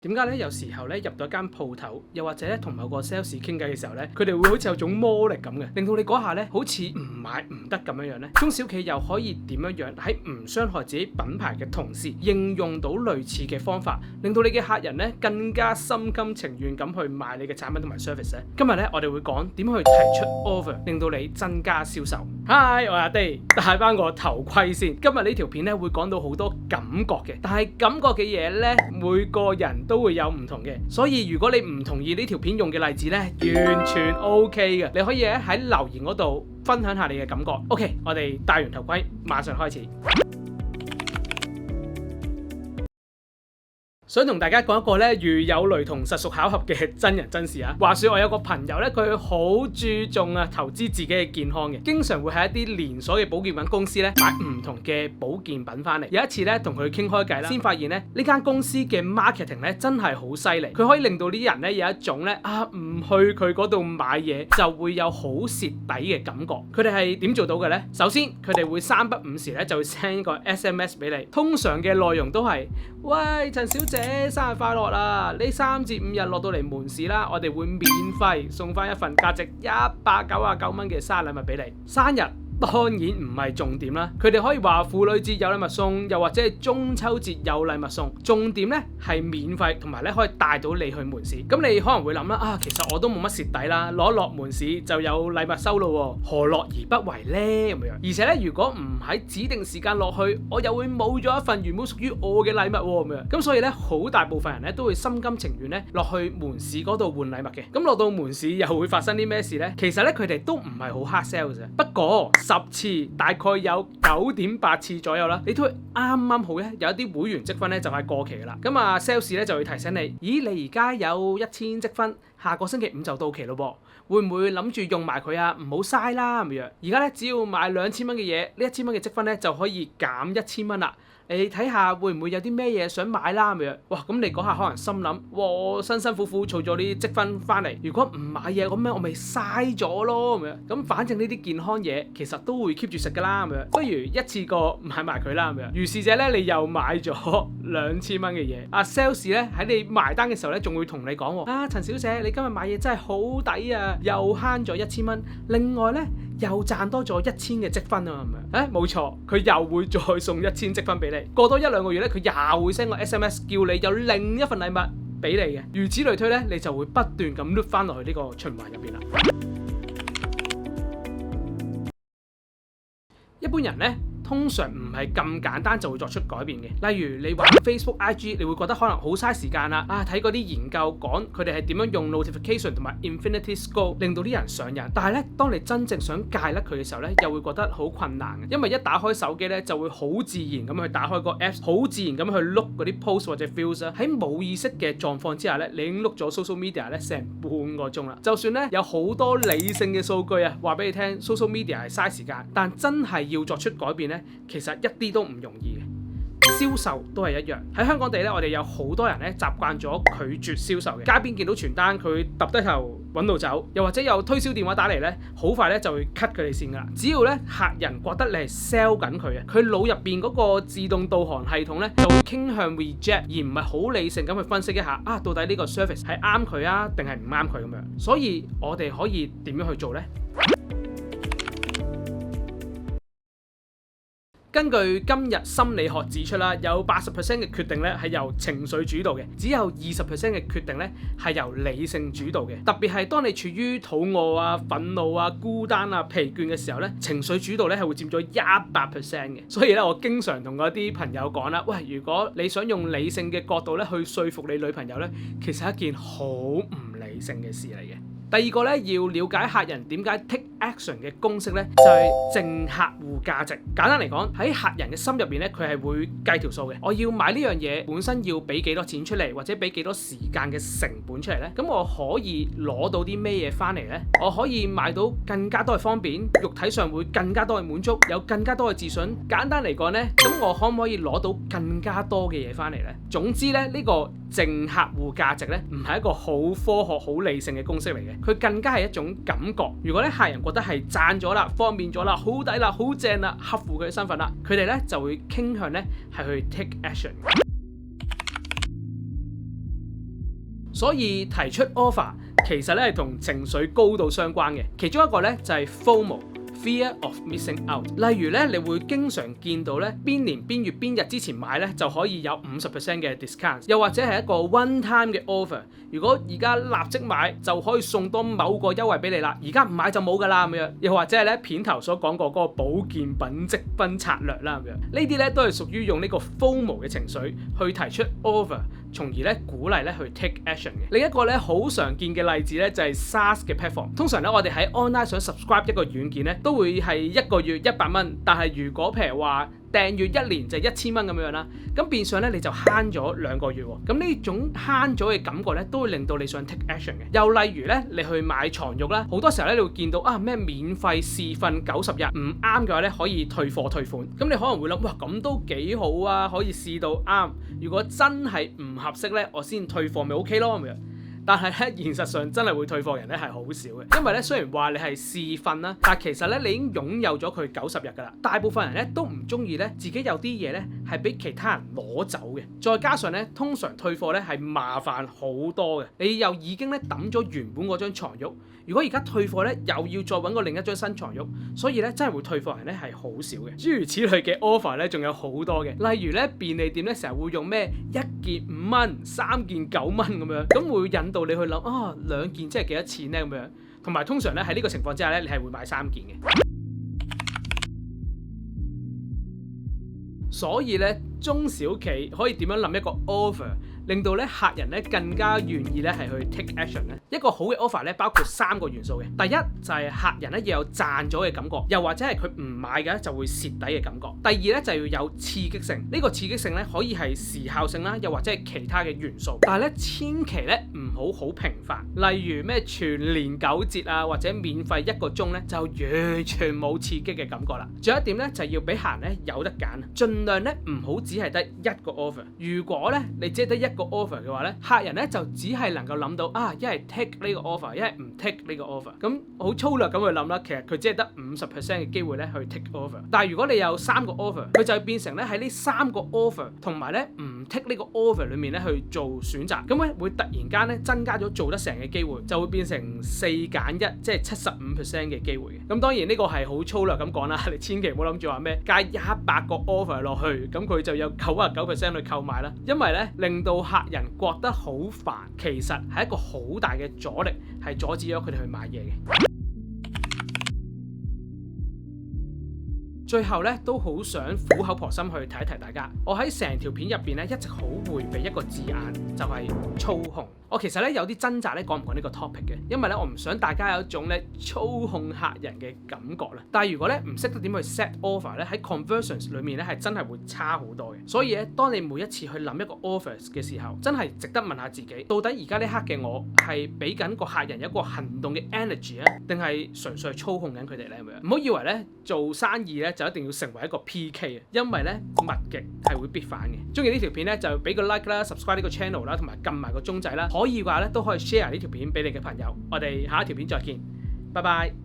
點解咧？有時候咧入到一間鋪頭，又或者咧同某個 sales 傾偈嘅時候咧，佢哋會好似有種魔力咁嘅，令到你嗰下咧好似唔買唔得咁樣樣咧。中小企又可以點樣樣喺唔傷害自己品牌嘅同時，應用到類似嘅方法，令到你嘅客人咧更加心甘情願咁去買你嘅產品同埋 service 咧。今日咧我哋會講點去提出 offer， 令到你增加銷售。Hi， 我係阿 Day， 戴翻個頭盔先。今日呢條片咧會講到好多感覺嘅，但係感覺嘅嘢咧每個人都會有唔同嘅，所以如果你唔同意呢條片用嘅例子呢，完全 OK 嘅，你可以喺留言嗰度分享下你嘅感覺。OK， 我哋戴完頭盔，馬上開始。想同大家講一個咧如有雷同實屬巧合嘅真人真事啊！話說我有個朋友咧，佢好注重投資自己嘅健康嘅，經常會喺一啲連鎖嘅保健品公司咧買唔同嘅保健品翻嚟。有一次咧同佢傾開偈啦，先發現咧呢間公司嘅 marketing 咧真係好犀利，佢可以令到啲人咧有一種咧唔去佢嗰度買嘢就會有好蝕底嘅感覺。佢哋係點做到嘅呢？首先佢哋會三不五時咧就會 send 一個 SMS 俾你，通常嘅內容都係：喂，陳小姐，生日快樂啦！呢3至5日落到嚟門市啦，我哋會免費送翻一份價值199蚊嘅生日禮物俾你。生日當然唔係重點啦，佢哋可以話婦女節有禮物送，又或者係中秋節有禮物送。重點咧係免費，同埋咧可以帶到你去門市。咁你可能會諗啦，其實我都冇乜蝕底啦，攞落門市就有禮物收咯，何樂而不為呢？咁樣。而且咧，如果唔喺指定時間落去，我又會冇咗一份原本屬於我嘅禮物咁樣。咁所以咧，好大部分人咧都會心甘情願咧落去門市嗰度換禮物嘅。咁落到門市又會發生啲咩事呢？其實咧佢哋都唔係好 hard sell 嘅，不過10次大概有9.8次左右啦，你都會啱啱好咧有一啲會員積分咧就係過期噶啦。咁啊 sales 咧就會提醒你，咦，你而家有1000積分，下個星期5就到期咯噃，會唔會諗住用埋佢啊？唔好嘥啦咁樣。而家咧只要買2000蚊嘅嘢，呢1000蚊嘅積分咧就可以減1000蚊啦。你睇下會唔會有啲咩嘢想買啦咁樣？哇！咁你嗰下可能心諗，哇，辛辛苦苦儲咗啲積分翻嚟，如果唔買嘢咁樣，我咪嘥咗咯咁樣。咁反正呢啲健康嘢其實都會 keep 住食噶啦咁樣，不如一次過買埋佢啦咁樣。於是者咧，你又買咗2000蚊嘅嘢。阿 sales 咧喺你埋單嘅時候咧，仲會同你講：啊，陳小姐，你今日買嘢真係好抵啊，又慳咗1000蚊。另外咧，又賺多咗1000嘅積分啊咁樣。冇錯，佢又會再送1000積分俾你。過多1-2個月咧，佢又會 send 個 SMS 叫你有另一份禮物俾你嘅，如此類推咧，你就會不斷咁 loop 翻落去呢個循環入邊啦。一般人咧，通常唔係咁簡單就會作出改變嘅。例如你玩 Facebook、IG， 你會覺得可能好嘥時間啦。睇嗰啲研究講佢哋係點樣用 notification 同埋 infinity scroll 令到啲人上癮。但係咧，當你真正想戒甩佢嘅時候咧，又會覺得好困難嘅。因為一打開手機咧，就會好自然咁去打開個 apps， 好自然咁去碌嗰啲 post 或者 views 啦。喺冇意識嘅狀況之下咧，你已經碌咗 social media 咧成半個鐘啦。就算咧有好多理性嘅數據話俾你聽 social media 係嘥時間，但真係要作出改變咧，其實一啲都唔容易嘅。銷售都係一樣。喺香港地咧，我哋有好多人咧習慣咗拒絕銷售嘅。街邊見到傳單，佢揼低頭揾路走，又或者有推銷電話打嚟咧，好快咧就會 cut 佢哋線噶啦。只要咧客人覺得你係 sell 緊佢啊，佢腦入邊嗰個自動導航系統咧就會傾向 reject，而唔係好理性咁去分析一下到底呢個 service 係啱佢啊，定係唔啱佢咁樣。所以我哋可以點樣去做呢？根據今日心理學指出啦，有80% 嘅決定咧係由情緒主導嘅，只有20% 嘅決定咧係由理性主導嘅。特別係當你處於肚餓啊、憤怒啊、孤單啊、疲倦嘅時候咧，情緒主導咧係會佔咗100% 嘅。所以咧，我經常同嗰啲朋友講啦，喂，如果你想用理性嘅角度咧去說服你女朋友咧，其實係一件好唔理性嘅事嚟嘅。第二個咧，要了解客人點解 take action 嘅公式咧，就係淨客戶價值。簡單嚟講，喺客人嘅心入邊咧，佢係會計條數嘅。我要買呢樣嘢，本身要俾幾多錢出嚟，或者俾幾多時間嘅成本出嚟咧？咁我可以攞到啲咩嘢翻嚟咧？我可以買到更加多嘅方便，肉體上會更加多嘅滿足，有更加多嘅自信。簡單嚟講咧，咁我可唔可以攞到更加多嘅嘢翻嚟咧？總之咧，呢個淨客戶價值咧，唔係一個好科學、好理性嘅公式嚟嘅。佢更加係一種感覺。如果咧客人覺得係賺咗啦、方便咗啦、好抵啦、好正啦、合乎佢嘅身份啦，佢哋咧就會傾向咧係去 take action。所以提出 offer 其實咧係同情緒高度相關嘅。其中一個咧就係 FOMO。Fear of missing out。例如咧，你會經常見到咧，邊年邊月邊日之前買咧就可以有50% 嘅 discount， 又或者係一個 one time 嘅 offer。如果而家立即買就可以送多某個優惠俾你啦，而家唔買就冇㗎啦咁樣。又或者係咧片頭所講過嗰個保健品積分策略啦咁樣。呢啲咧都係屬於用呢個 FOMO 嘅情緒去提出 offer，從而咧鼓勵咧去 take action 嘅。另一個咧好常見嘅例子咧就係 SaaS 嘅 platform。通常咧我哋喺 online 想 subscribe 一個軟件咧都會係一個月100蚊，但係如果譬如話訂閱1年就1000蚊咁樣啦，咁變相咧你就慳咗2個月喎。咁呢種慳咗嘅感覺咧，都會令到你想 take action 嘅。又例如咧，你去買床褥啦，好多時候咧你會見到啊咩免費試瞓90日，唔啱嘅話咧可以退貨退款。咁你可能會諗，哇咁都幾好啊，可以試到啱。如果真係唔合適咧，我先退貨咪 OK 咯咁樣。但係咧，現實上真係會退貨人咧係好少嘅，因為咧雖然話你係試瞓啦，但係其實咧你已經擁有咗佢90日㗎啦。大部分人咧都唔中意咧自己有啲嘢咧係俾其他人攞走嘅，再加上咧通常退貨咧係麻煩好多嘅，你又已經咧抌咗原本嗰張床褥，如果而家退貨咧又要再揾個另一張新床褥，所以咧真係會退貨人咧係好少嘅。諸如此類嘅 offer 咧仲有好多嘅，例如咧便利店咧成日會用咩1件5蚊、3件9蚊咁樣，咁會引到你去諗啊2件即係幾多錢咧咁樣，同埋通常咧喺呢個情況之下咧你係會買3件嘅。所以咧中小企可以點樣諗一個 offer，令到咧客人咧更加願意咧係去 take action 咧？一個好嘅 offer 咧包括3個元素嘅。第一就係客人咧要有賺咗嘅感覺，又或者係佢唔買嘅就會蝕底嘅感覺。第二咧就要有刺激性，呢個刺激性咧可以係時效性啦，又或者係其他嘅元素。但係咧千祈咧唔好平凡，例如咩全年9折啊，或者免費1個鐘咧就完全冇刺激嘅感覺啦。仲有一點咧就係要俾客人咧有得揀，盡量咧唔好只係得1個 offer。如果咧你只係得1個 offer 嘅話咧，客人咧就只係能夠諗到啊，一係 take 呢個 offer，一係唔 take 呢個 offer。咁好粗略咁去諗啦，其實佢只係得50% 嘅機會咧去 take offer。但係如果你有3個 offer，佢就會變成咧喺呢3個 offer 同埋咧唔 take 呢個 offer 裏面咧去做選擇，咁咧會突然間咧增加咗做得成嘅機會，就會變成4揀1，即係75% 嘅機會嘅。咁當然呢個係好粗略咁講啦，你千祈唔好諗住話咩加100個 offer 落去，咁佢就有99% 去購買啦。因為咧令到客人覺得好煩，其實係一個好大嘅阻力，係阻止咗佢哋去買嘢嘅。最後咧都好想苦口婆心去提一提大家，我喺成條片入邊咧一直好迴避一個字眼，就係操控。我其實咧有啲掙扎咧講唔講呢個 topic 嘅，因為咧我唔想大家有一種咧操控客人嘅感覺啦。但係如果咧唔識得點去 set offer 咧，喺 conversions 裏面咧係真係會差好多嘅。所以咧當你每一次去諗一個 offers 嘅時候，真係值得問下自己，到底而家呢刻嘅我係俾緊個客人一個行動嘅 energy 啊，定係純粹係操控緊佢哋咧咁樣？唔好以為咧做生意咧就一定要成為一個 PK 啊，因為咧物極係會必反嘅。中意呢條片咧就俾個 like 啦 ，subscribe 呢個 channel 啦，同埋撳埋個鐘仔啦。可以嘅話咧都可以 share 呢條片俾你嘅朋友。我哋下一條片再見，拜拜。